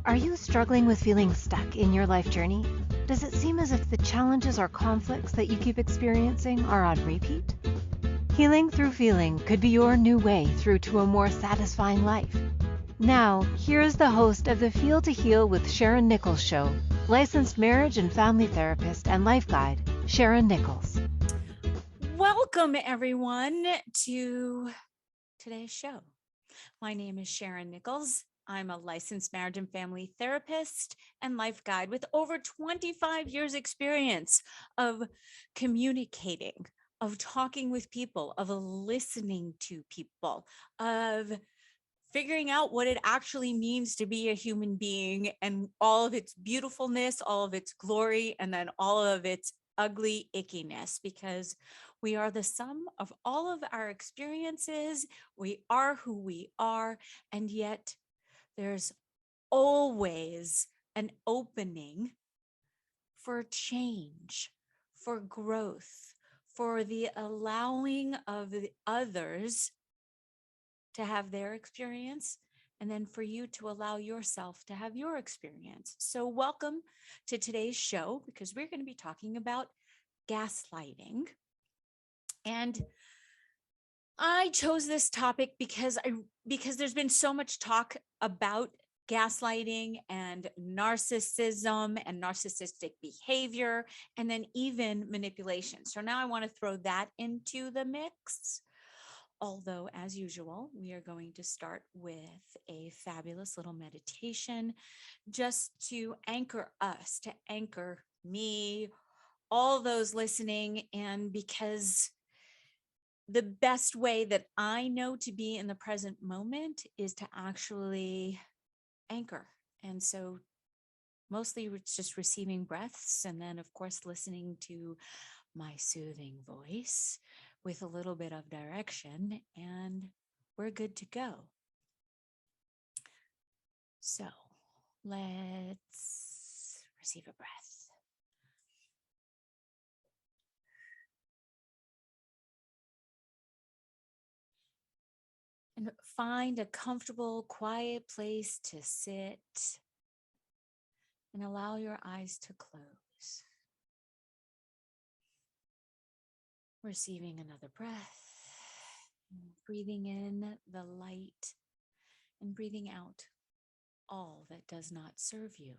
Are you struggling with feeling stuck in your life journey? Does it seem as if the challenges or conflicts that you keep experiencing are on repeat? Healing through feeling could be your new way through to a more satisfying life. Now, here is the host of the Feel to Heal with Sharyn Nichols show, licensed marriage and family therapist and life guide, Sharyn Nichols. Welcome, everyone, to today's show. My name is Sharyn Nichols. I'm a licensed marriage and family therapist and life guide with over 25 years experience of communicating, of talking with people, of listening to people, of figuring out what it actually means to be a human being and all of its beautifulness, all of its glory, and then all of its ugly ickiness, because we are the sum of all of our experiences. We are who we are, and yet there's always an opening for change, for growth, for the allowing of the others to have their experience, and then for you to allow yourself to have your experience. So, welcome to today's show, because we're going to be talking about gaslighting. And I chose this topic because there's been so much talk about gaslighting and narcissism and narcissistic behavior, and then even manipulation. So now I want to throw that into the mix. Although, as usual, we are going to start with a fabulous little meditation just to anchor us, to anchor me, all those listening. And because the best way that I know to be in the present moment is to actually anchor. And so mostly it's just receiving breaths, and then, of course, listening to my soothing voice with a little bit of direction, and we're good to go. So let's receive a breath. And find a comfortable, quiet place to sit and allow your eyes to close. Receiving another breath, breathing in the light and breathing out all that does not serve you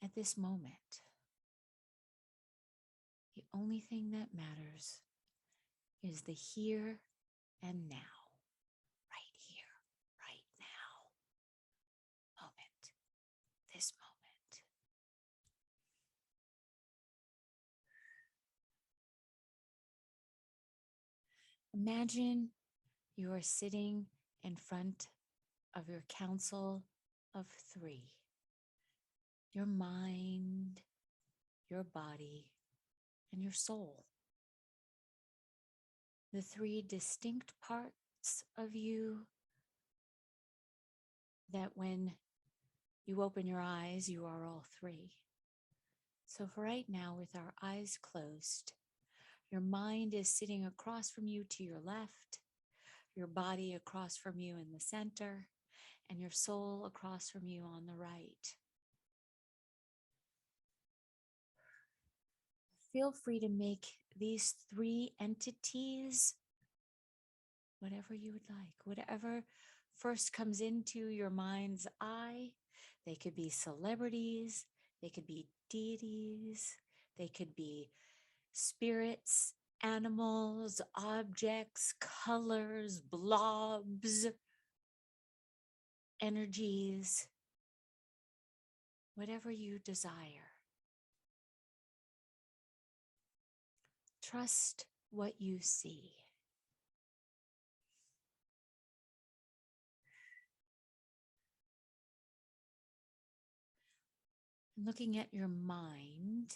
at this moment. The only thing that matters is the here and now, right here, right now, moment, this moment. Imagine you are sitting in front of your council of three: your mind, your body, and your soul. The three distinct parts of you that when you open your eyes, you are all three. So for right now, with our eyes closed, your mind is sitting across from you to your left, your body across from you in the center, and your soul across from you on the right. Feel free to make these three entities whatever you would like, whatever first comes into your mind's eye. They could be celebrities, they could be deities, they could be spirits, animals, objects, colors, blobs, energies, whatever you desire. Trust what you see. Looking at your mind,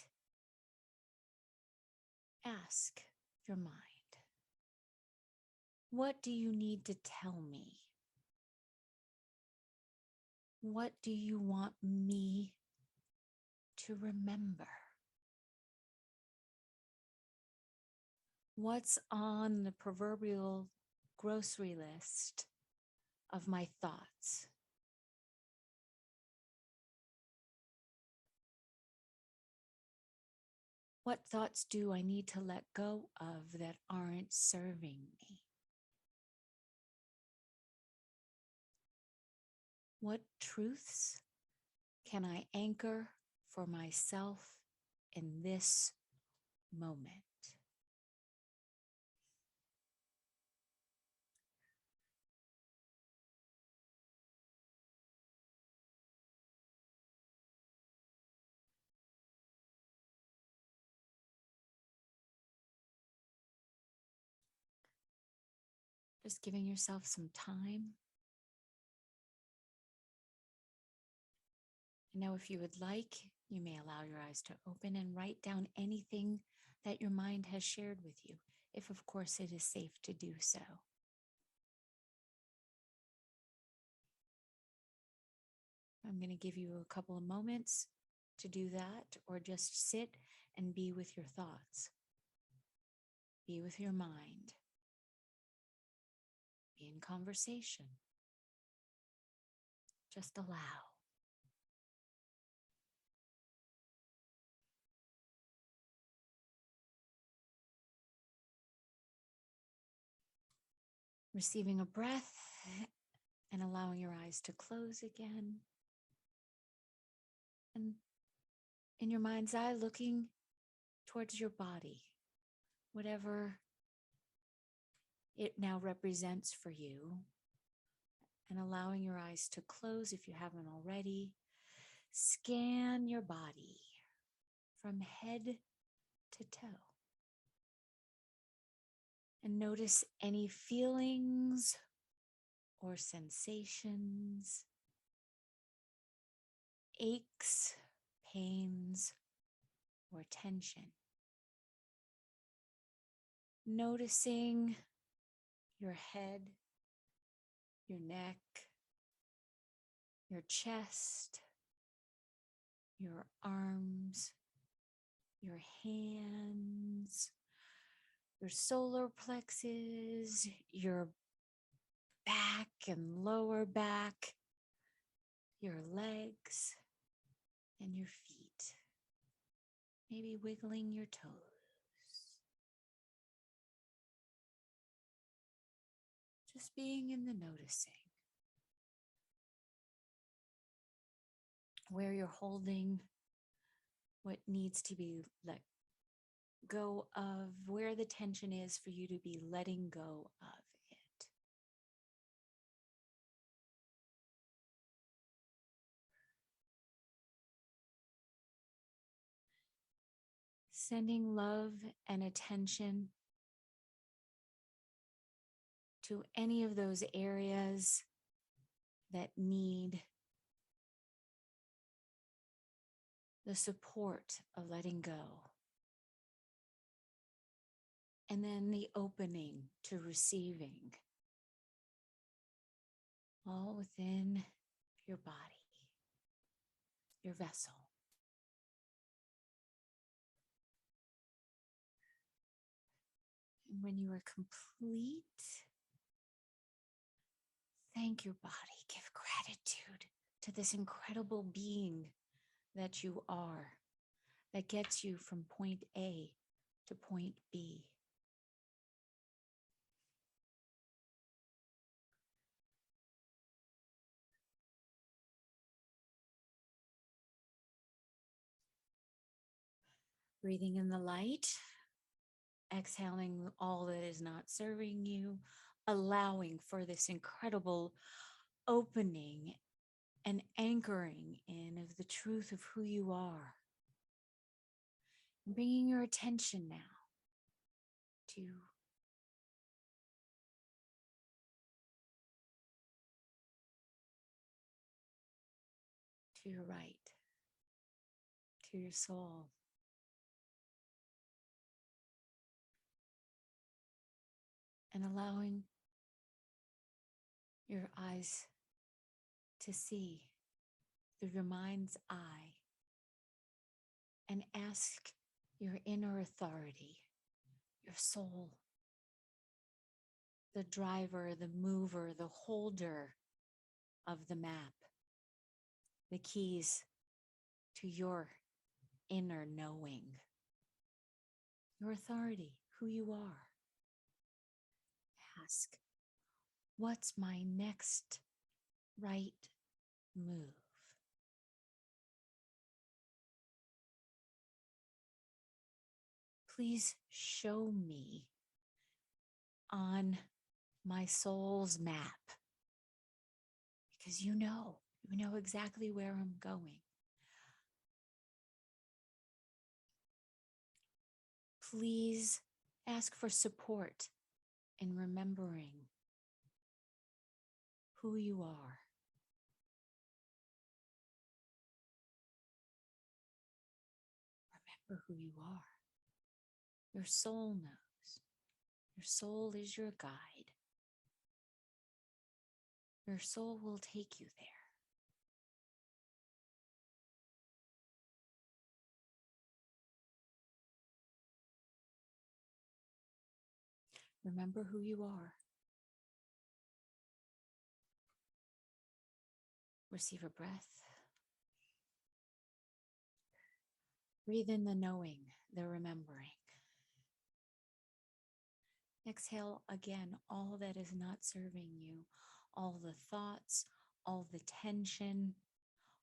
ask your mind, what do you need to tell me? What do you want me to remember? What's on the proverbial grocery list of my thoughts? What thoughts do I need to let go of that aren't serving me? What truths can I anchor for myself in this moment? Just giving yourself some time. And now, if you would like, you may allow your eyes to open and write down anything that your mind has shared with you, if of course it is safe to do so. I'm going to give you a couple of moments to do that, or just sit and be with your thoughts. Be with your mind. Be in conversation. Just allow. Receiving a breath and allowing your eyes to close again. And in your mind's eye, looking towards your body, whatever it now represents for you, and allowing your eyes to close if you haven't already. Scan your body from head to toe and notice any feelings or sensations, aches, pains, or tension. Noticing your head, your neck, your chest, your arms, your hands, your solar plexus, your back and lower back, your legs, and your feet. Maybe wiggling your toes. Just being in the noticing. Where you're holding what needs to be let go of, where the tension is for you to be letting go of it. Sending love and attention to any of those areas that need the support of letting go. And then the opening to receiving, all within your body, your vessel. And when you are complete, thank your body. Give gratitude to this incredible being that you are, that gets you from point A to point B. Breathing in the light, exhaling all that is not serving you, allowing for this incredible opening and anchoring in of the truth of who you are. Bringing your attention now to your right, to your soul. And allowing your eyes to see through your mind's eye and ask your inner authority, your soul, the driver, the mover, the holder of the map, the keys to your inner knowing. your authority, who you are. Ask, what's my next right move? Please show me on my soul's map, because you know exactly where I'm going. Please ask for support in remembering who you are. Remember who you are. Your soul knows. Your soul is your guide. Your soul will take you there. Remember who you are. Receive a breath. Breathe in the knowing, the remembering. Exhale again all that is not serving you, all the thoughts, all the tension,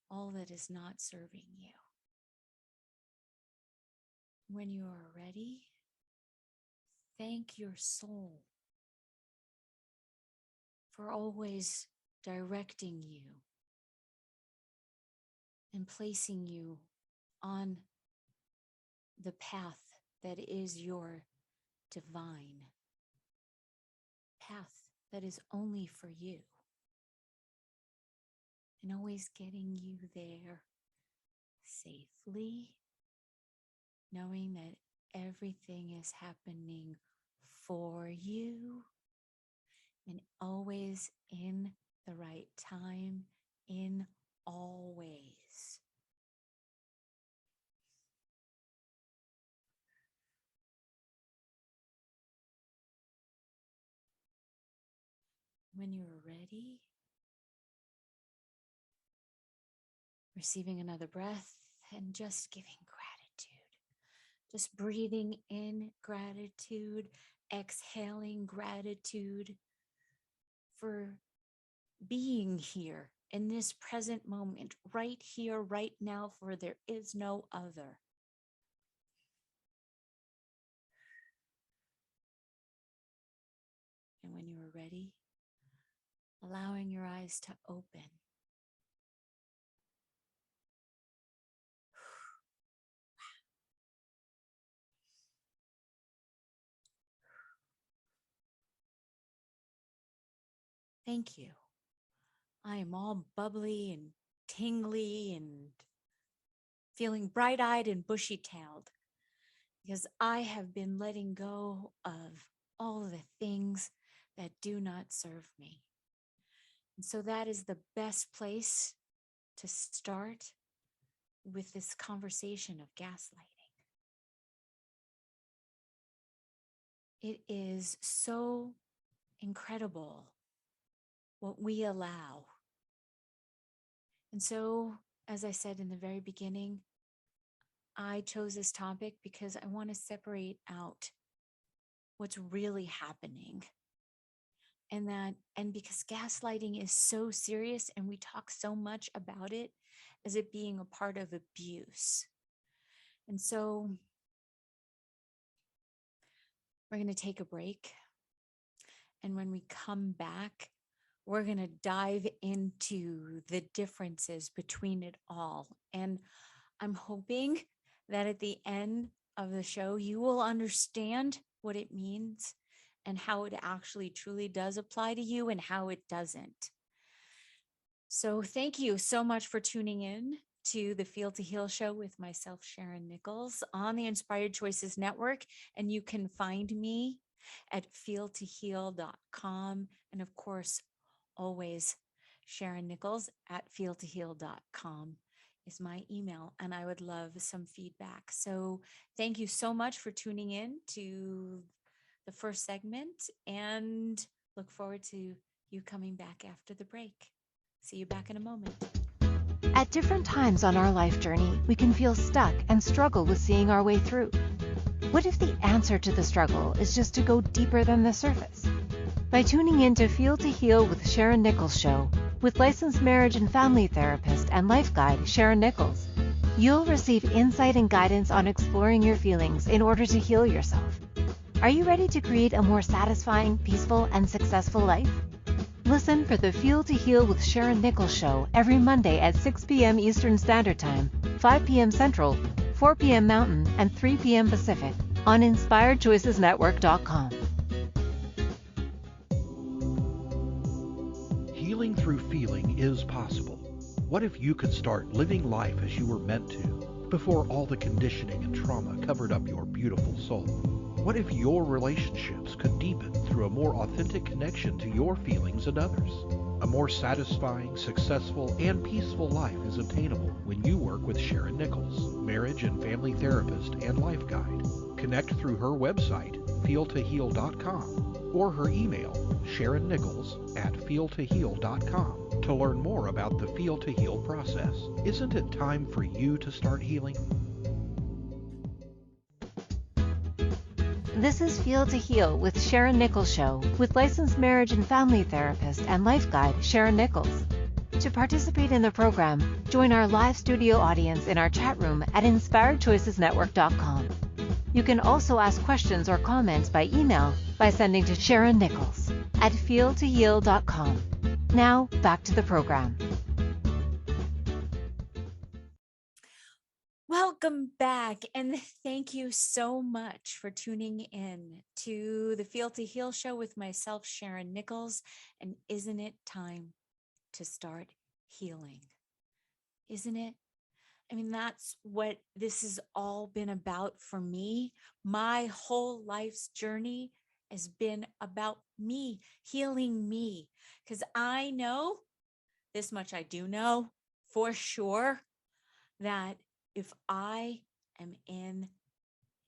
all that is not serving you. When you are ready, thank your soul for always directing you and placing you on the path that is your divine path, that is only for you, and always getting you there safely, knowing that everything is happening for you and always in the right time, in all ways. When you're ready, receiving another breath and just giving gratitude. Just breathing in gratitude, exhaling gratitude for being here in this present moment, right here, right now, for there is no other. And when you are ready, allowing your eyes to open. Thank you. I am all bubbly and tingly and feeling bright-eyed and bushy-tailed because I have been letting go of all the things that do not serve me. And so that is the best place to start with this conversation of gaslighting. It is so incredible what we allow. And so, as I said in the very beginning, I chose this topic because I want to separate out what's really happening. And because gaslighting is so serious and we talk so much about it as it being a part of abuse. And so we're going to take a break. And when we come back, we're going to dive into the differences between it all. And I'm hoping that at the end of the show, you will understand what it means and how it actually truly does apply to you and how it doesn't. So thank you so much for tuning in to the Feel to Heal show with myself, Sharyn Nichols, on the Inspired Choices Network. And you can find me at feeltoheal.com. And of course, always Sharyn Nichols at feeltoheal.com is my email. And I would love some feedback. So thank you so much for tuning in to the first segment and look forward to you coming back after the break. See you back in a moment. At different times on our life journey, we can feel stuck and struggle with seeing our way through. What if the answer to the struggle is just to go deeper than the surface? By tuning in to Feel to Heal with Sharyn Nichols show, with licensed marriage and family therapist and life guide Sharyn Nichols, you'll receive insight and guidance on exploring your feelings in order to heal yourself. Are you ready to create a more satisfying, peaceful, and successful life? Listen for the Feel to Heal with Sharyn Nichols show every Monday at 6 p.m. Eastern Standard Time, 5 p.m. Central, 4 p.m. Mountain, and 3 p.m. Pacific on InspiredChoicesNetwork.com. Healing through feeling is possible. What if you could start living life as you were meant to before all the conditioning and trauma covered up your beautiful soul? What if your relationships could deepen through a more authentic connection to your feelings and others? A more satisfying, successful, and peaceful life is obtainable when you work with Sharyn Nichols, marriage and family therapist and life guide. Connect through her website, feeltoheal.com, or her email, SharynNichols@feeltoheal.com, to learn more about the Feel to Heal process. Isn't it time for you to start healing? This is Feel to Heal with Sharyn Nichols show, with licensed marriage and family therapist and life guide Sharyn Nichols. To participate in the program, join our live studio audience in our chat room at InspiredChoicesNetwork.com. You can also ask questions or comments by email by sending to SharynNichols@feeltoheal.com. Now, back to the program. Welcome back, and thank you so much for tuning in to the Feel to Heal show with myself, Sharyn Nichols. And isn't it time to start healing? Isn't it? I mean, that's what this has all been about for me. My whole life's journey has been about me, healing me, because I know this much I do know for sure, that if I am in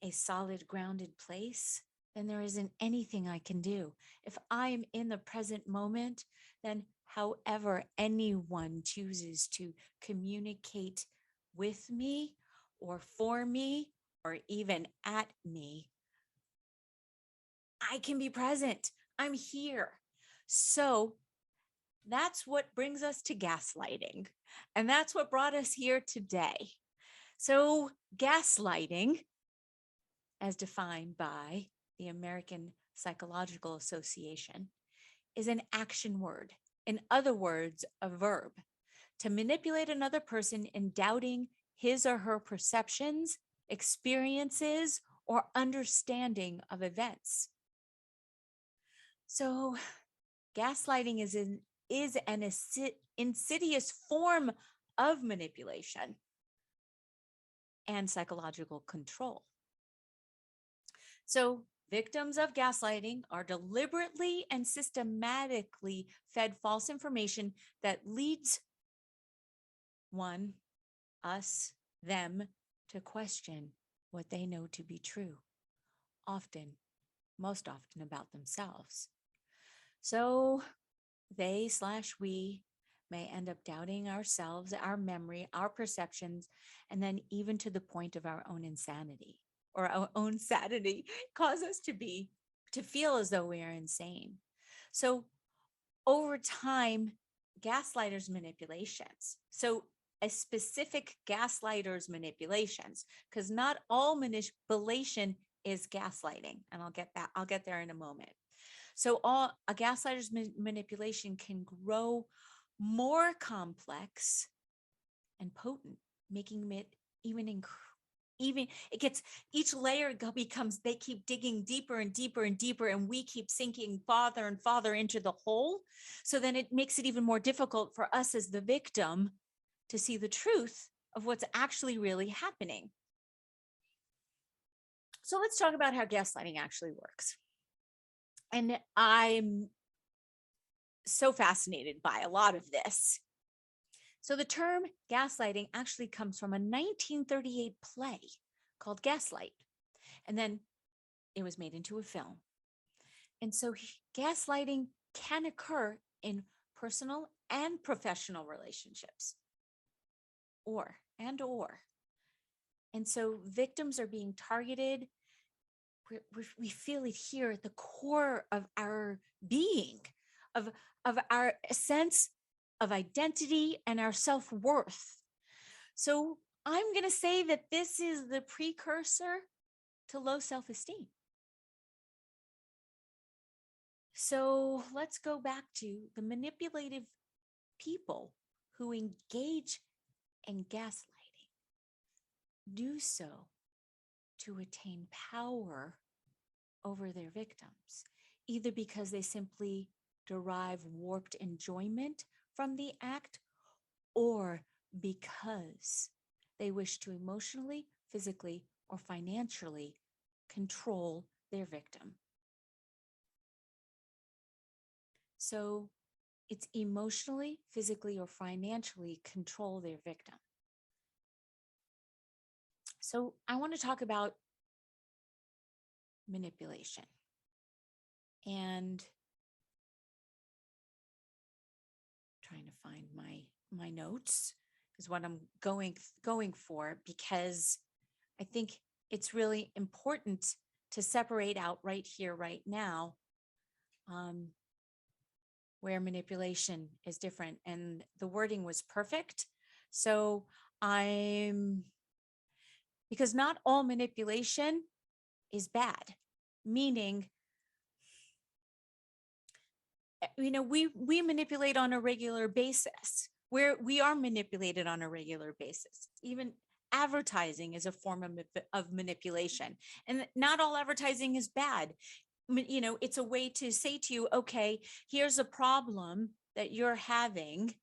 a solid, grounded place, then there isn't anything I can do. If I am in the present moment, then however anyone chooses to communicate with me or for me or even at me, I can be present. I'm here. So that's what brings us to gaslighting. And that's what brought us here today. So gaslighting, as defined by the American Psychological Association, is an action word. In other words, a verb. To manipulate another person in doubting his or her perceptions, experiences, or understanding of events. So gaslighting is an insidious form of manipulation and psychological control. So victims of gaslighting are deliberately and systematically fed false information that leads them to question what they know to be true, most often about themselves. So we may end up doubting ourselves, our memory, our perceptions, and then even to the point of our own insanity or our own sanity cause us to feel as though we are insane. So over time, gaslighters' manipulations. So a specific gaslighter's manipulations, because not all manipulation is gaslighting. And I'll get there in a moment. So a gaslighter's manipulation can grow more complex and potent, making it even it gets, each layer becomes, they keep digging deeper and deeper and deeper, and we keep sinking farther and farther into the hole. So then it makes it even more difficult for us as the victim to see the truth of what's actually really happening. So let's talk about how gaslighting actually works. And I'm so fascinated by a lot of this. So the term gaslighting actually comes from a 1938 play called Gaslight. And then it was made into a film. And so gaslighting can occur in personal and professional relationships. And so victims are being targeted we feel it here at the core of our being, of our sense of identity and our self-worth. So I'm going to say that this is the precursor to low self-esteem. So let's go back to the manipulative people who engage in gaslighting. Do so to attain power over their victims, either because they simply derive warped enjoyment from the act, or because they wish to emotionally, physically, or financially control their victim. So it's emotionally, physically, or financially control their victim. So I want to talk about manipulation. And trying to find my notes is what I'm going for, because I think it's really important to separate out right here, right now, where manipulation is different. And the wording was perfect. So because not all manipulation is bad, meaning, we manipulate on a regular basis, where we are manipulated on a regular basis. Even advertising is a form of manipulation, and not all advertising is bad. It's a way to say to you, okay, here's a problem that you're having,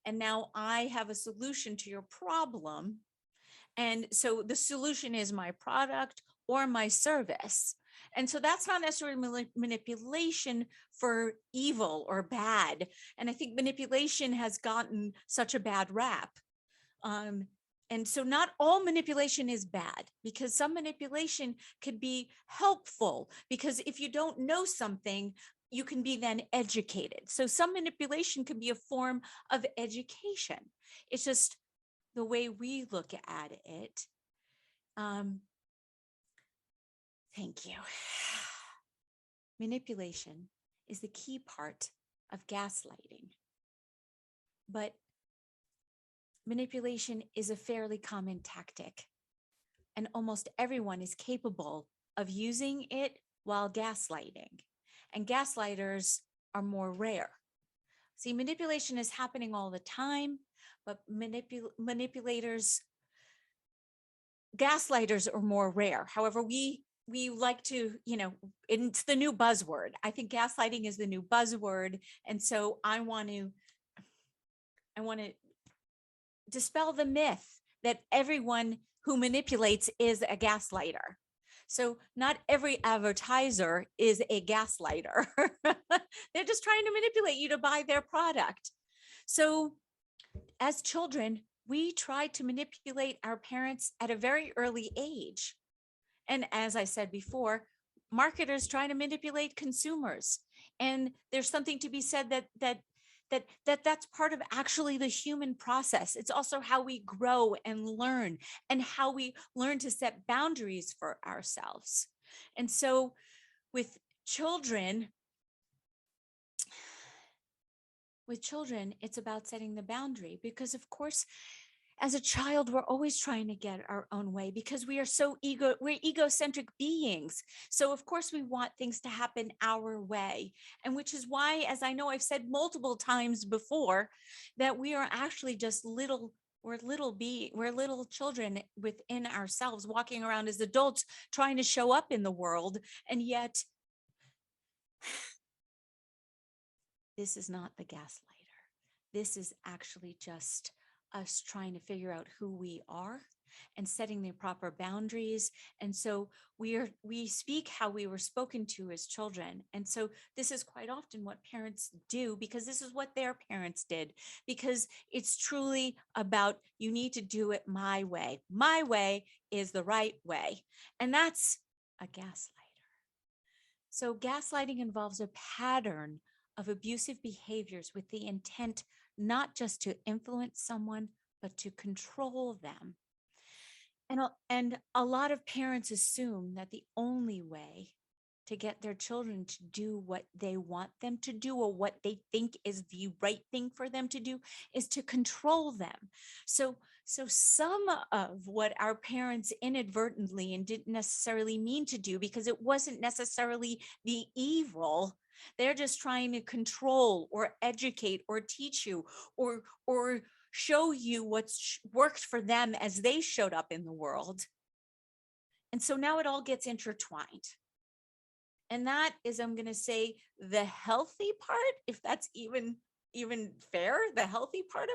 and now I have a solution to your problem. And so the solution is my product or my service. And so that's not necessarily manipulation for evil or bad. And I think manipulation has gotten such a bad rap. And so not all manipulation is bad, because some manipulation could be helpful, because if you don't know something, you can be then educated. So some manipulation can be a form of education. It's just the way we look at it. Thank you. Manipulation is the key part of gaslighting. But manipulation is a fairly common tactic, and almost everyone is capable of using it while gaslighting. And gaslighters are more rare. See, manipulation is happening all the time, but gaslighters are more rare. However, we like to, it's the new buzzword. I think gaslighting is the new buzzword. And so I want to dispel the myth that everyone who manipulates is a gaslighter. So not every advertiser is a gaslighter. They're just trying to manipulate you to buy their product. So as children, we try to manipulate our parents at a very early age. And as I said before, marketers try to manipulate consumers. And there's something to be said that's part of actually the human process. It's also how we grow and learn, and how we learn to set boundaries for ourselves. And so with children, it's about setting the boundary, because of course, as a child, we're always trying to get our own way, because we're egocentric beings. So of course we want things to happen our way. And which is why, as I know I've said multiple times before, that we are actually just little children within ourselves, walking around as adults, trying to show up in the world. And yet this is not the gaslighter. This is actually just us trying to figure out who we are and setting the proper boundaries. And so we speak how we were spoken to as children. And so this is quite often what parents do, because this is what their parents did, because it's truly about, you need to do it my way. My way is the right way. And that's a gaslighter. So gaslighting involves a pattern of abusive behaviors with the intent not just to influence someone, but to control them. And a lot of parents assume that the only way to get their children to do what they want them to do or what they think is the right thing for them to do is to control them. So some of what our parents inadvertently and didn't necessarily mean to do, because it wasn't necessarily the evil, they're just trying to control or educate or teach you or show you what's worked for them as they showed up in the world. And so now it all gets intertwined. And that is, I'm going to say, the healthy part, if that's even fair, the healthy part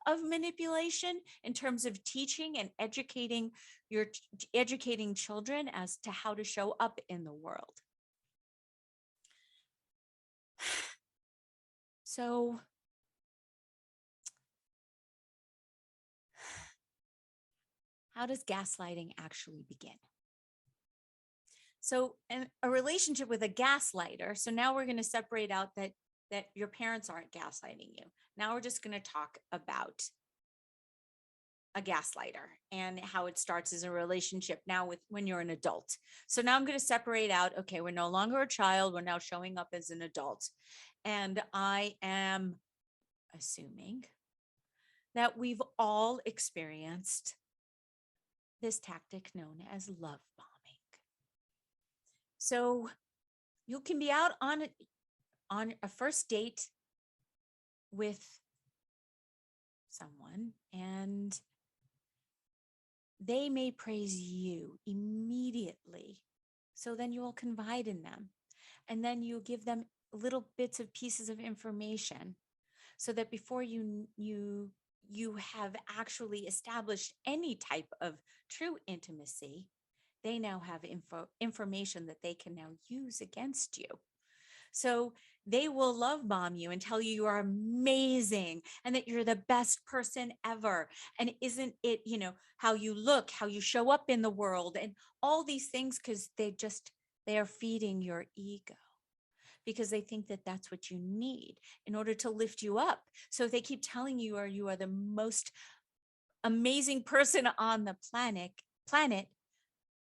of manipulation in terms of teaching and educating children as to how to show up in the world. So how does gaslighting actually begin? So in a relationship with a gaslighter, so now we're going to separate out that your parents aren't gaslighting you. Now we're just going to talk about a gaslighter and how it starts as a relationship now with when you're an adult. So now I'm going to separate out, okay, we're no longer a child, we're now showing up as an adult. And I am assuming that we've all experienced this tactic known as love bombing. So you can be out on a first date with someone and they may praise you immediately. So then you will confide in them and then you give them little bits of pieces of information so that before you have actually established any type of true intimacy, they now have information that they can now use against you. So they will love bomb you and tell you you are amazing and that you're the best person ever. And isn't it, how you look, how you show up in the world and all these things, because they are feeding your ego because they think that that's what you need in order to lift you up. So if they keep telling you you are the most amazing person on the planet,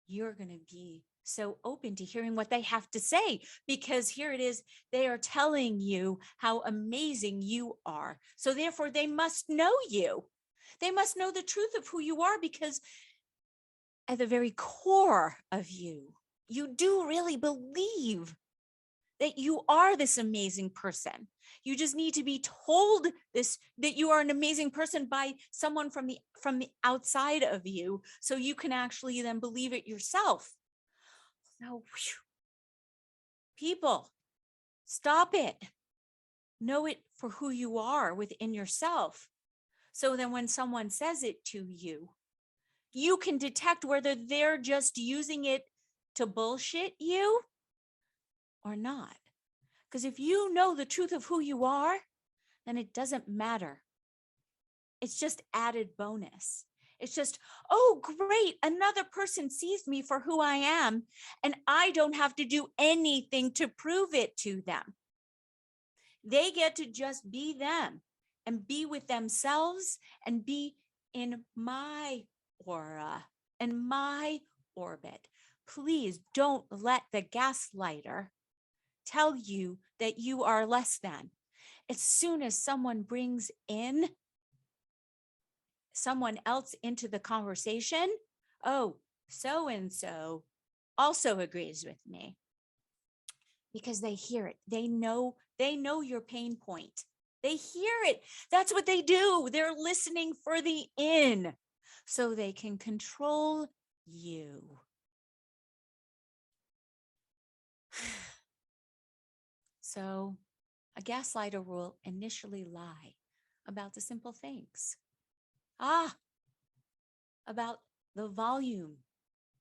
you're going to be so open to hearing what they have to say, because here it is, they are telling you how amazing you are. So therefore they must know you. They must know the truth of who you are, because at the very core of you, you do really believe that you are this amazing person. You just need to be told that you are an amazing person by someone from the outside of you, so you can actually then believe it yourself. So, people, stop it. Know it for who you are within yourself. So then when someone says it to you, you can detect whether they're just using it to bullshit you or not. Because if you know the truth of who you are, then it doesn't matter. It's just added bonus. It's just, oh, great, another person sees me for who I am, and I don't have to do anything to prove it to them. They get to just be them and be with themselves and be in my aura and my orbit. Please don't let the gaslighter tell you that you are less than. As soon as someone brings in someone else into the conversation, oh, so-and-so also agrees with me, because they hear it. They know your pain point. They hear it. That's what they do. They're listening for the in so they can control you. So a gaslighter will initially lie about the simple things. About the volume,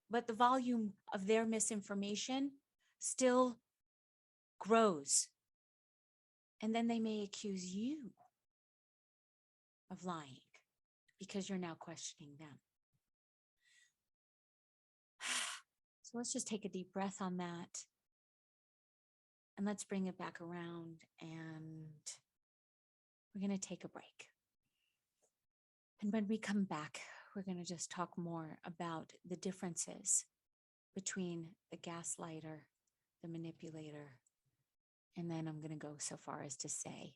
but the volume of their misinformation still grows. And then they may accuse you of lying because you're now questioning them. So let's just take a deep breath on that. And let's bring it back around, and we're going to take a break. And when we come back, we're going to just talk more about the differences between the gaslighter, the manipulator, and then I'm going to go so far as to say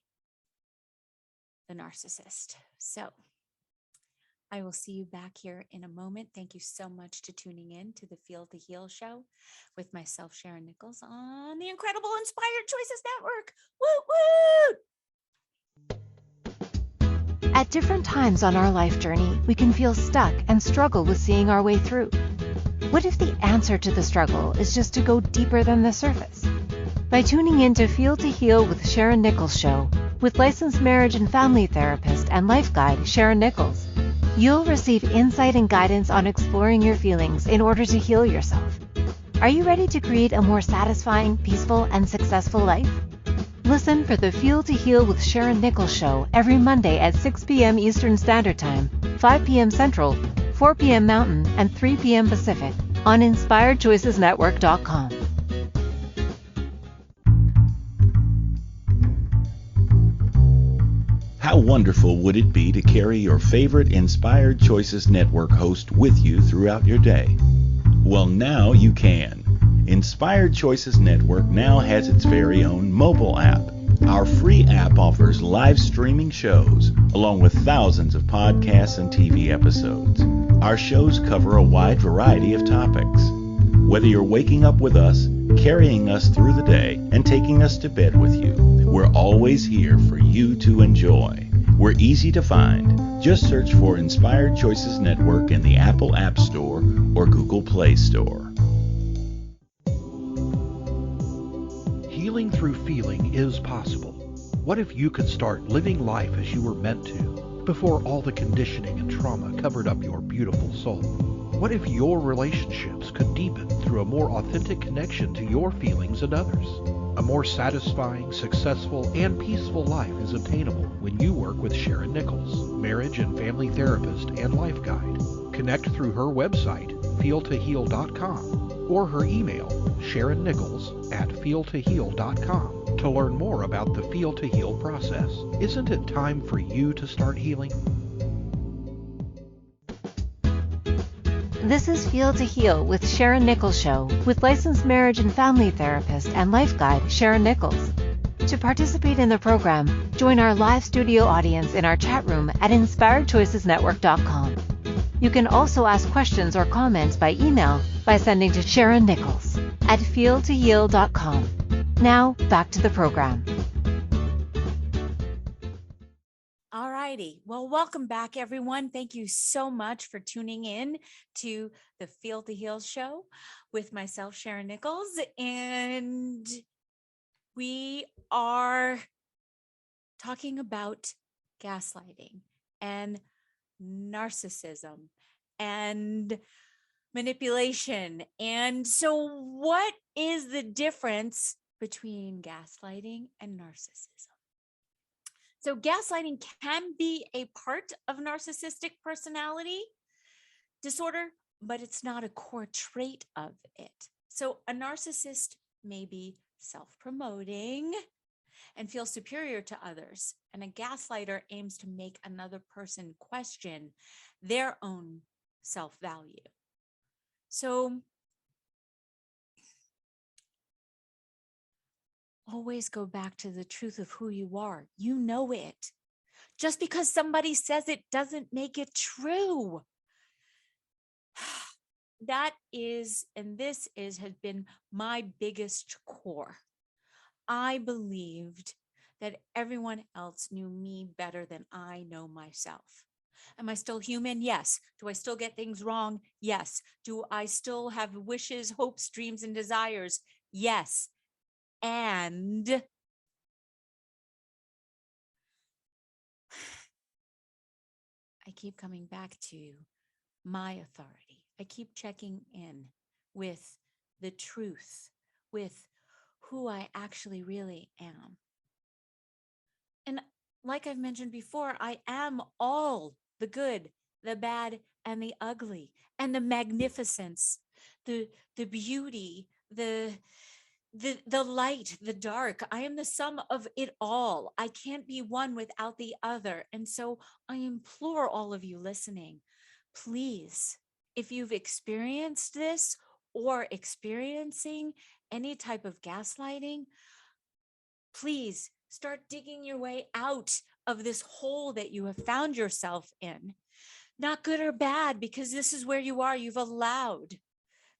the narcissist. So I will see you back here in a moment. Thank you so much to tuning in to the Feel to Heal show with myself, Sharyn Nichols, on the incredible Inspired Choices Network. Woo woo! At different times on our life journey, we can feel stuck and struggle with seeing our way through. What if the answer to the struggle is just to go deeper than the surface? By tuning in to Feel to Heal with Sharyn Nichols show, with licensed marriage and family therapist and life guide Sharyn Nichols, you'll receive insight and guidance on exploring your feelings in order to heal yourself. Are you ready to create a more satisfying, peaceful, and successful life? Listen for the Feel to Heal with Sharyn Nichols show every Monday at 6 p.m. Eastern Standard Time, 5 p.m. Central, 4 p.m. Mountain, and 3 p.m. Pacific on InspiredChoicesNetwork.com. How wonderful would it be to carry your favorite Inspired Choices Network host with you throughout your day? Well, now you can. Inspired Choices Network now has its very own mobile app. Our free app offers live streaming shows, along with thousands of podcasts and TV episodes. Our shows cover a wide variety of topics. Whether you're waking up with us, carrying us through the day, and taking us to bed with you, we're always here for you to enjoy. We're easy to find. Just search for Inspired Choices Network in the Apple App Store or Google Play Store. Healing through feeling is possible. What if you could start living life as you were meant to before all the conditioning and trauma covered up your beautiful soul? What if your relationships could deepen through a more authentic connection to your feelings and others? A more satisfying, successful, and peaceful life is attainable when you work with Sharyn Nichols, marriage and family therapist and life guide. Connect through her website, feeltoheal.com, or her email, SharynNichols@feeltoheal.com, to learn more about the Feel to Heal process. Isn't it time for you to start healing? This is Feel to Heal with Sharyn Nichols show, with licensed marriage and family therapist and life guide Sharyn Nichols. To participate in the program, join our live studio audience in our chat room at InspiredChoicesNetwork.com. You can also ask questions or comments by email by sending to SharynNichols@feeltoheal.com. Now, back to the program. All righty. Well, welcome back, everyone. Thank you so much for tuning in to the Feel to Heal show with myself, Sharyn Nichols. And we are talking about gaslighting and narcissism and manipulation. And so what is the difference between gaslighting and narcissism? So gaslighting can be a part of narcissistic personality disorder, but it's not a core trait of it. So a narcissist may be self-promoting and feel superior to others, and a gaslighter aims to make another person question their own self-value. So always go back to the truth of who you are. You know it. Just because somebody says it doesn't make it true. That is, and this is, has been my biggest core. I believed that everyone else knew me better than I know myself. Am I still human? Yes. Do I still get things wrong? Yes. Do I still have wishes, hopes, dreams, and desires? Yes. And I keep coming back to my authority. I keep checking in with the truth, with who I actually really am. And like I've mentioned before, I am all the good, the bad, and the ugly, and the magnificence, the beauty, the light, the dark. I am the sum of it all. I can't be one without the other. And so I implore all of you listening, please, if you've experienced this or experiencing any type of gaslighting, please start digging your way out of this hole that you have found yourself in. Not good or bad, because this is where you are. You've allowed,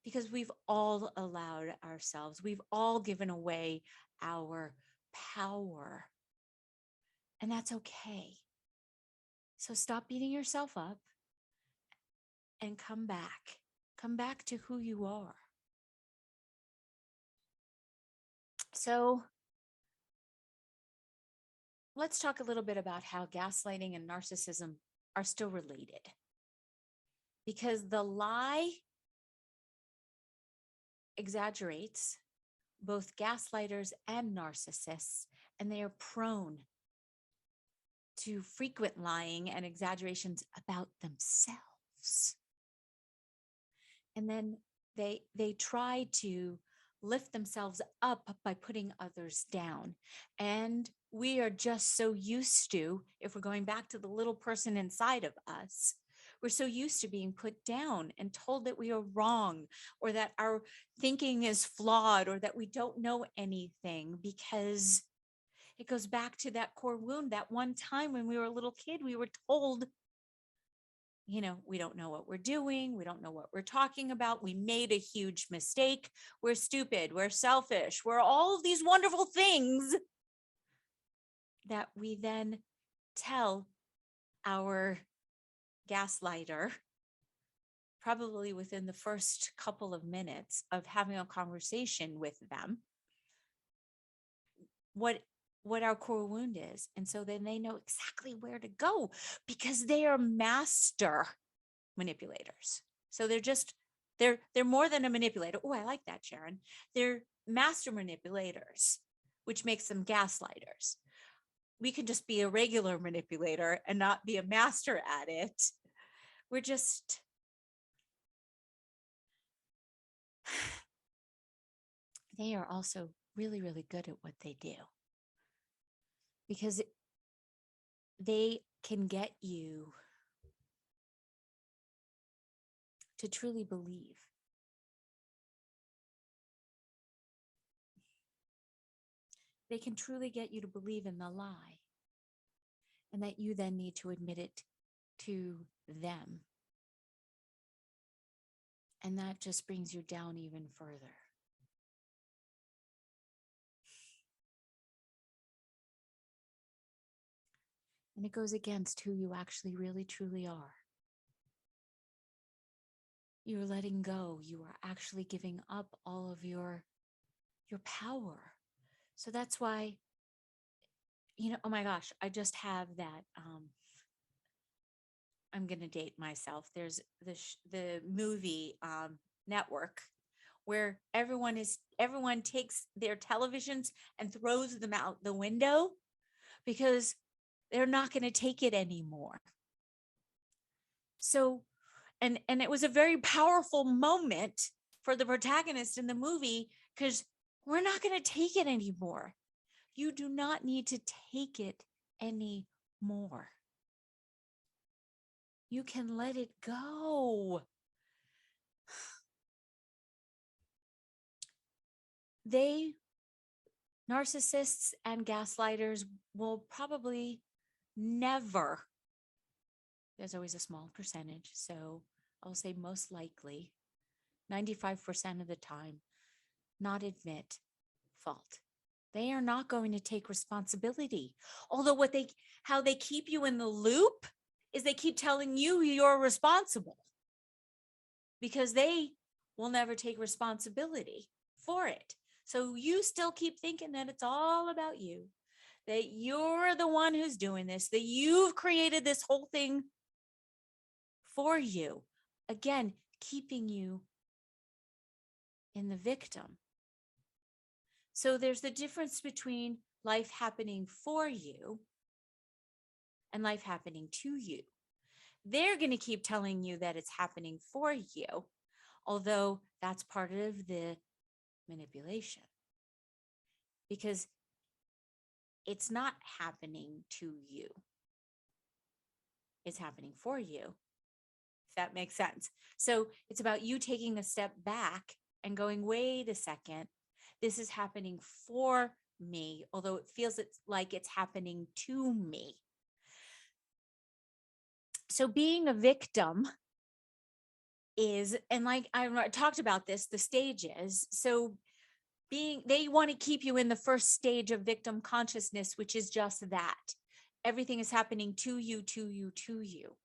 because we've all allowed ourselves, we've all given away our power. And that's okay. So stop beating yourself up and come back. Come back to who you are. So let's talk a little bit about how gaslighting and narcissism are still related. Because the lie exaggerates both gaslighters and narcissists, and they are prone to frequent lying and exaggerations about themselves. And then they try to lift themselves up by putting others down. And we are just so used to, if we're going back to the little person inside of us, we're so used to being put down and told that we are wrong, or that our thinking is flawed, or that we don't know anything, because it goes back to that core wound. That one time when we were a little kid, we were told, we don't know what we're doing. We don't know what we're talking about. We made a huge mistake. We're stupid. We're selfish. We're all of these wonderful things that we then tell our gaslighter, probably within the first couple of minutes of having a conversation with them, what our core wound is. And so then they know exactly where to go, because they are master manipulators. So they're more than a manipulator. Oh, I like that, Sharyn. They're master manipulators, which makes them gaslighters. We can just be a regular manipulator and not be a master at it. They are also really, really good at what they do, because they can get you to truly believe. They can truly get you to believe in the lie, and that you then need to admit it to them. And that just brings you down even further. And it goes against who you actually really truly are. You're letting go. You are actually giving up all of your power. So that's why, oh my gosh, I just have that. I'm going to date myself. There's the movie Network, where everyone takes their televisions and throws them out the window because they're not going to take it anymore. So, and it was a very powerful moment for the protagonist in the movie, because we're not going to take it anymore. You do not need to take it anymore. You can let it go. Narcissists and gaslighters will probably never, there's always a small percentage, so I'll say most likely 95% of the time, not admit fault. They are not going to take responsibility. Although how they keep you in the loop is they keep telling you you're responsible, because they will never take responsibility for it. So you still keep thinking that it's all about you, that you're the one who's doing this, that you've created this whole thing for you. Again, keeping you in the victim. So there's the difference between life happening for you and life happening to you. They're going to keep telling you that it's happening for you, although that's part of the manipulation, because it's not happening to you. It's happening for you if that makes sense. So it's about you taking a step back and going, wait a second, this is happening for me, although it feels like it's happening to me. So being a victim is, and like I talked about this, the stages. So they want to keep you in the first stage of victim consciousness, which is just that. Everything is happening to you, to you, to you.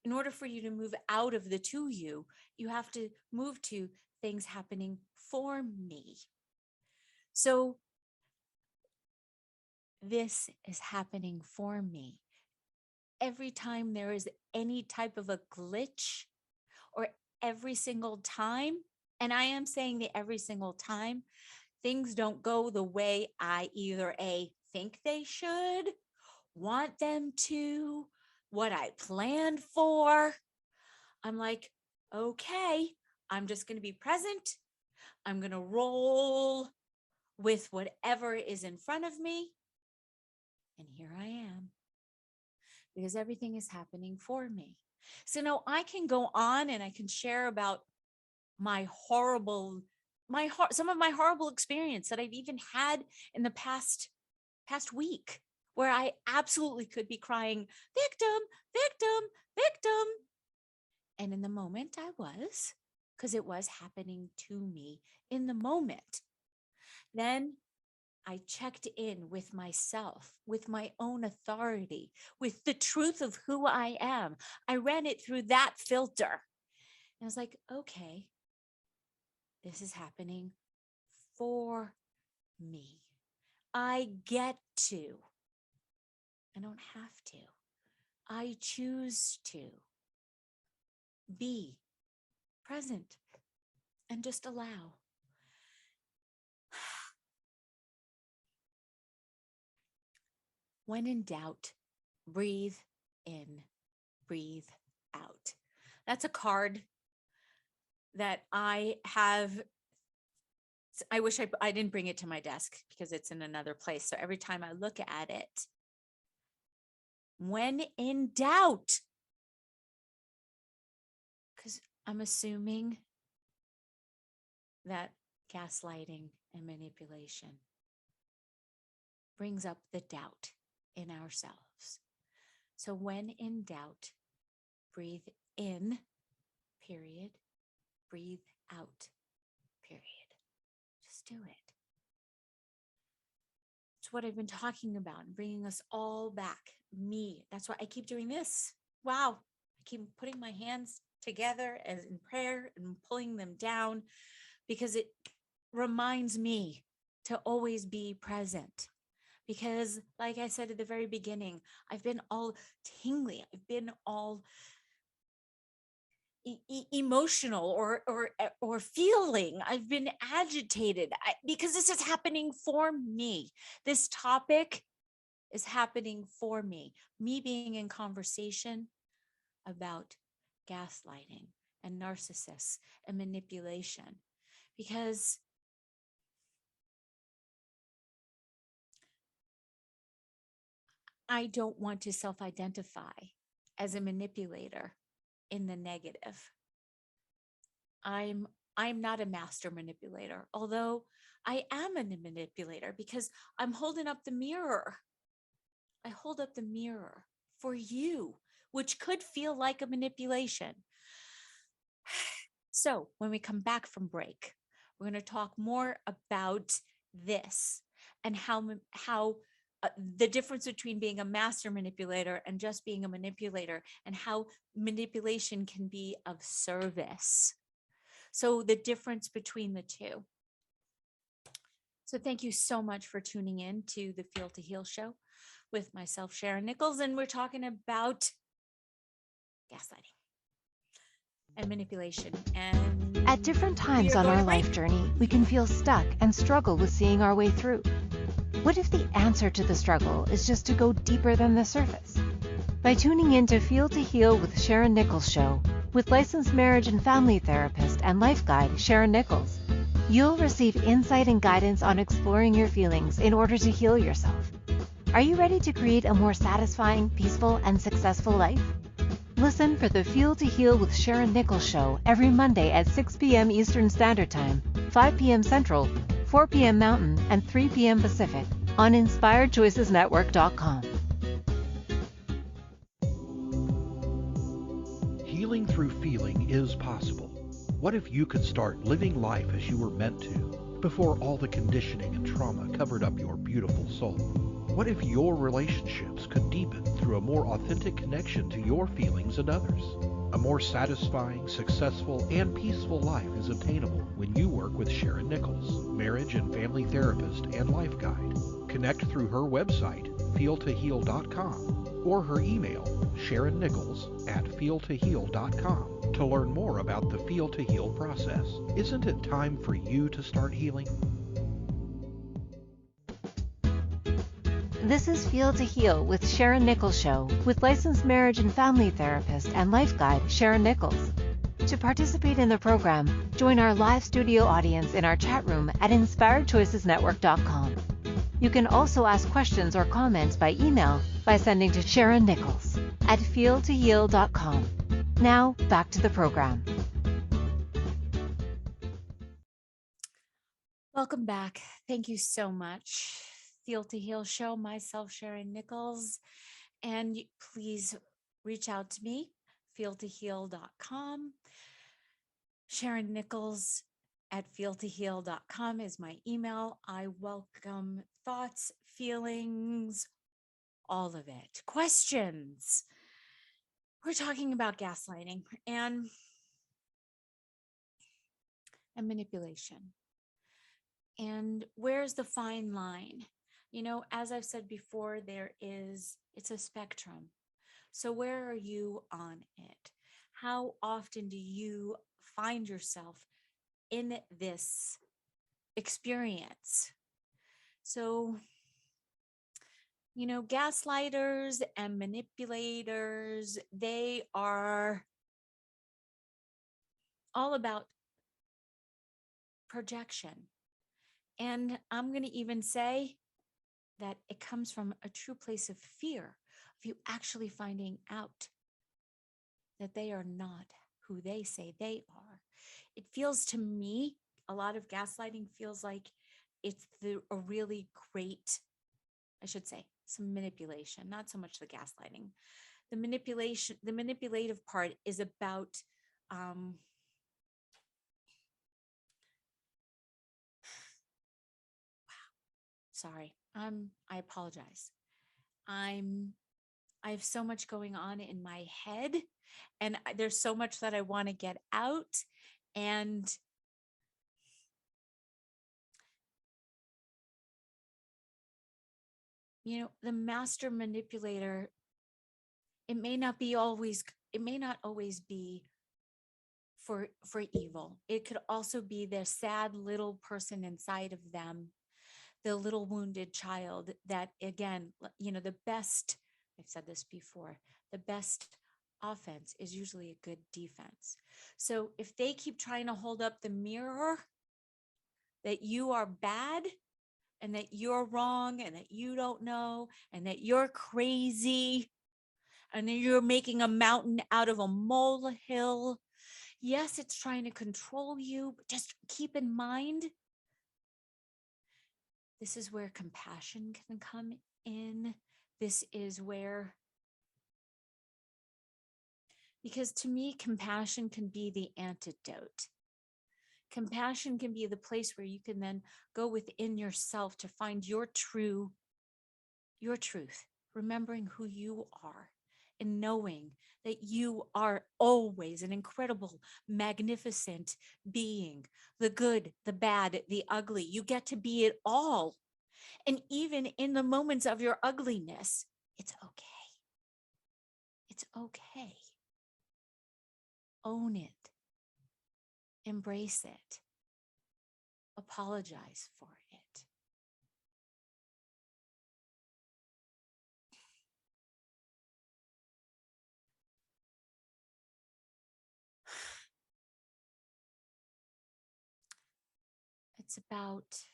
In order for you to move out of the to you, you have to move to things happening for me. So this is happening for me. Every time there is any type of a glitch, or every single time, and I am saying that every single time, things don't go the way I either A, think they should, want them to, what I planned for. I'm like, okay, I'm just going to be present. I'm going to roll with whatever is in front of me. And here I am, because everything is happening for me. So now I can go on and I can share about some of my horrible experience that I've even had in the past week, where I absolutely could be crying, victim, victim, victim. And in the moment I was, because it was happening to me in the moment. Then I checked in with myself, with my own authority, with the truth of who I am. I ran it through that filter. And I was like, okay, this is happening for me. I get to. I don't have to. I choose to be present and just allow. When in doubt, breathe in, breathe out. That's a card that I have. I wish I didn't bring it to my desk because it's in another place. So every time I look at it, when in doubt, because I'm assuming that gaslighting and manipulation brings up the doubt in ourselves. So when in doubt, breathe in, period. Breathe out, period. Just do it. It's what I've been talking about, bringing us all back. Me. That's why I keep doing this. Wow. I keep putting my hands together as in prayer and pulling them down, because it reminds me to always be present. Because like I said at the very beginning, I've been all tingly. I've been all emotional or feeling. I've been agitated because this is happening for me. This topic is happening for me. Me being in conversation about gaslighting and narcissists and manipulation, because I don't want to self-identify as a manipulator in the negative. I'm not a master manipulator, although I am a manipulator because I'm holding up the mirror. I hold up the mirror for you, which could feel like a manipulation. So when we come back from break, we're going to talk more about this and how the difference between being a master manipulator and just being a manipulator, and how manipulation can be of service. So the difference between the two. So thank you so much for tuning in to the Feel to Heal show with myself, Sharyn Nichols, and we're talking about gaslighting and manipulation. And At different times on our life journey, we can feel stuck and struggle with seeing our way through. What if the answer to the struggle is just to go deeper than the surface? By tuning in to Feel to Heal with Sharyn Nichols show, with licensed marriage and family therapist and life guide Sharyn Nichols, you'll receive insight and guidance on exploring your feelings in order to heal yourself. Are you ready to create a more satisfying, peaceful, and successful life? Listen for the Feel to Heal with Sharyn Nichols show every Monday at 6 p.m. Eastern Standard Time, 5 p.m. Central, 4 p.m. Mountain, and 3 p.m. Pacific on InspiredChoicesNetwork.com. Healing through feeling is possible. What if you could start living life as you were meant to before all the conditioning and trauma covered up your beautiful soul? What if your relationships could deepen through a more authentic connection to your feelings and others? A more satisfying, successful, and peaceful life is obtainable when you work with Sharyn Nichols, marriage and family therapist and life guide. Connect through her website, feeltoheal.com, or her email, SharynNichols@feeltoheal.com, to learn more about the Feel to Heal process. Isn't it time for you to start healing? This is Feel to Heal with Sharyn Nichols show with licensed marriage and family therapist and life guide Sharyn Nichols. To participate in the program, join our live studio audience in our chat room at InspiredChoicesNetwork.com. You can also ask questions or comments by email by sending to SharynNichols@feeltoheal.com. Now, back to the program. Welcome back. Thank you so much. Feel to Heal show, myself, Sharyn Nichols. And please reach out to me, feeltoheal.com. Sharyn Nichols at feeltoheal.com is my email. I welcome thoughts, feelings, all of it. Questions. We're talking about gaslighting and manipulation. And where's the fine line? You know, as I've said before, it's a spectrum. So where are you on it? How often do you find yourself in this experience? So, you know, gaslighters and manipulators, they are all about projection. And I'm going to even say that it comes from a true place of fear of you actually finding out that they are not who they say they are. It feels to me, a lot of gaslighting feels like it's a really great, I should say, some manipulation, not so much the gaslighting. The manipulative part is about sorry, I apologize. I have so much going on in my head, and there's so much that I want to get out. And you know, the master manipulator, it may not always be for evil. It could also be the sad little person inside of them, the little wounded child that, again, you know, I've said this before, the best offense is usually a good defense. So if they keep trying to hold up the mirror that you are bad and that you're wrong and that you don't know and that you're crazy and then you're making a mountain out of a molehill, yes, it's trying to control you, but just keep in mind, this is where compassion can come in. This is where, because to me, compassion can be the antidote. Compassion can be the place where you can then go within yourself to find your truth, remembering who you are and knowing that you are always an incredible, magnificent being, the good, the bad, the ugly. You get to be it all. And even in the moments of your ugliness, it's okay. It's okay. Own it. Embrace it. Apologize for it. It's about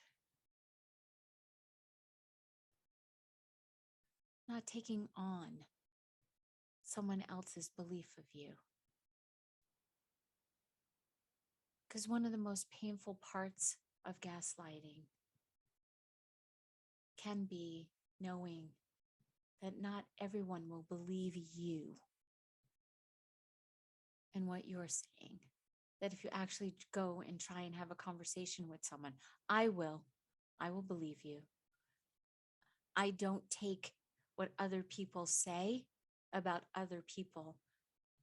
not taking on someone else's belief of you. Because one of the most painful parts of gaslighting can be knowing that not everyone will believe you and what you're saying. That if you actually go and try and have a conversation with someone, I will believe you. I don't take what other people say about other people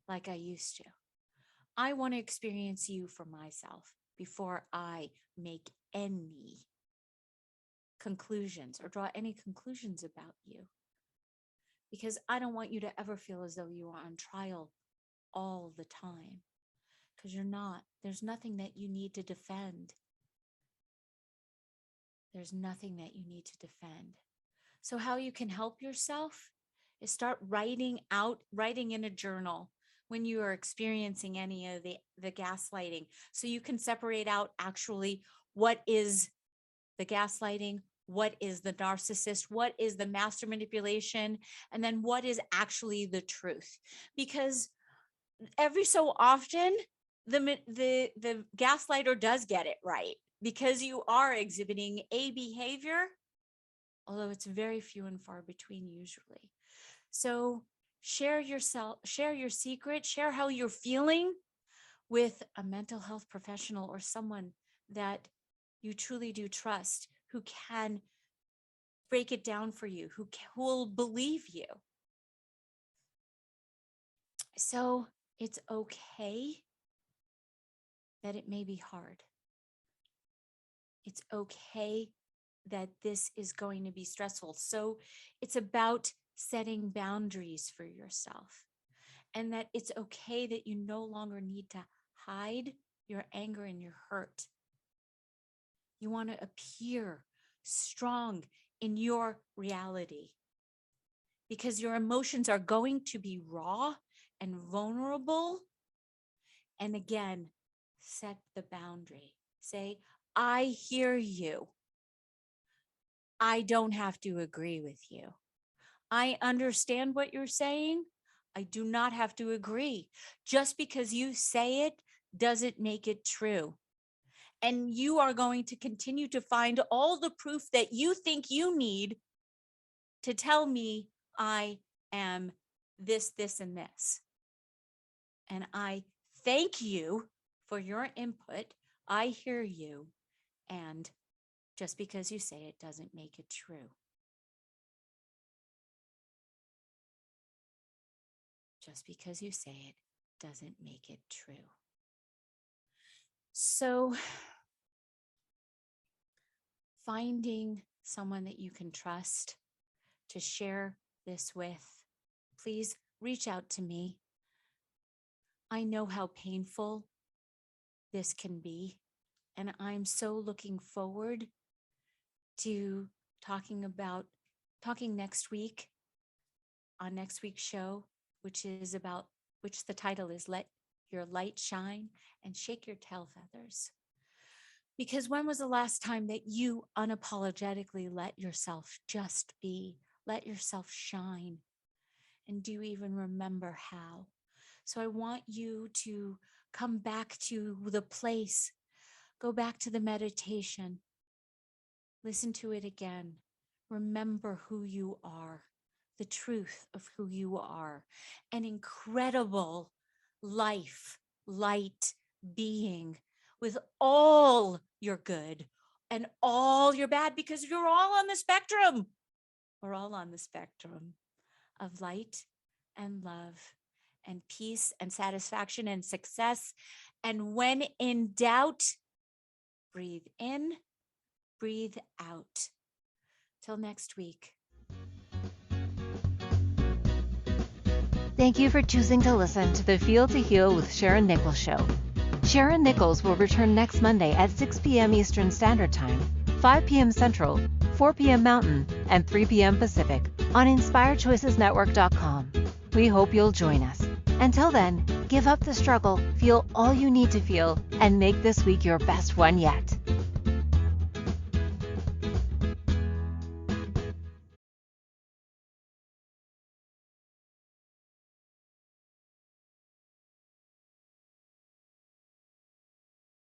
like I used to. I want to experience you for myself before I make any conclusions or draw any conclusions about you. Because I don't want you to ever feel as though you are on trial all the time. Because you're not. There's nothing that you need to defend. There's nothing that you need to defend. So how you can help yourself is start writing in a journal when you are experiencing any of the gaslighting. So you can separate out actually what is the gaslighting, what is the narcissist, what is the master manipulation, and then what is actually the truth. Because every so often, the gaslighter does get it right, because you are exhibiting a behavior, although it's very few and far between usually. So share yourself, share your secret, share how you're feeling with a mental health professional or someone that you truly do trust, who can break it down for you, who will believe you. So it's okay that it may be hard. It's okay that this is going to be stressful. So it's about setting boundaries for yourself, and that it's okay that you no longer need to hide your anger and your hurt. You want to appear strong in your reality, because your emotions are going to be raw and vulnerable. And again, set the boundary. Say, I hear you. I don't have to agree with you. I understand what you're saying. I do not have to agree. Just because you say it doesn't make it true. And you are going to continue to find all the proof that you think you need to tell me I am this, this, and this. And I thank you for your input. I hear you. And just because you say it doesn't make it true. Just because you say it doesn't make it true. So finding someone that you can trust to share this with, please reach out to me. I know how painful this can be, and I'm so looking forward to talking next week on next week's show, which the title is Let Your Light Shine and Shake Your Tail Feathers. Because when was the last time that you unapologetically let yourself just be, let yourself shine? And do you even remember how? So I want you to come back to the place, go back to the meditation, listen to it again. Remember who you are, the truth of who you are, an incredible life, light being with all your good and all your bad, because you're all on the spectrum. We're all on the spectrum of light and love and peace and satisfaction and success. And when in doubt, breathe in, breathe out. Till next week. Thank you for choosing to listen to the Feel to Heal with Sharyn Nichols show. Sharyn Nichols will return next Monday at 6 p.m. Eastern Standard Time, 5 p.m. Central, 4 p.m. Mountain, and 3 p.m. Pacific on InspiredChoicesNetwork.com. We hope you'll join us. Until then, give up the struggle, feel all you need to feel, and make this week your best one yet.